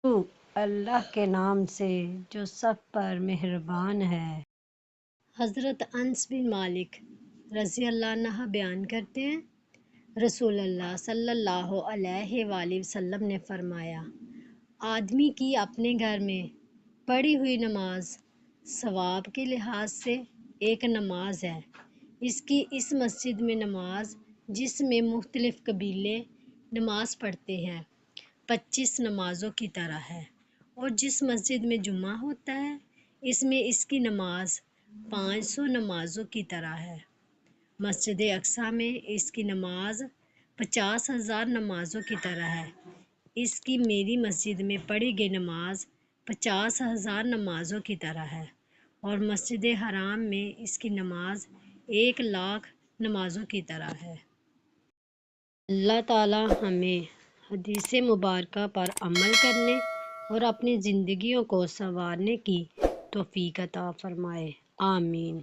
شروع اللہ کے نام سے جو سب پر مہربان ہے۔ حضرت انس بن مالک رضی اللہ عنہ بیان کرتے ہیں، رسول اللہ صلی اللہ علیہ وآلہ وسلم نے فرمایا، آدمی کی اپنے گھر میں پڑھی ہوئی نماز ثواب کے لحاظ سے ایک نماز ہے۔ اس کی اس مسجد میں نماز جس میں مختلف قبیلے نماز پڑھتے ہیں 25 نمازوں کی طرح ہے، اور جس مسجد میں جمعہ ہوتا ہے اس میں اس کی نماز 500 نمازوں کی طرح ہے۔ مسجد اقصیٰ میں اس کی نماز 50,000 نمازوں کی طرح ہے۔ اس کی میری مسجد میں پڑھی گئی نماز 50,000 نمازوں کی طرح ہے، اور مسجد حرام میں اس کی نماز 1,00,000 نمازوں کی طرح ہے۔ اللہ تعالی ہمیں حدیث مبارکہ پر عمل کرنے اور اپنی زندگیوں کو سنوارنے کی توفیق عطا فرمائے، آمین۔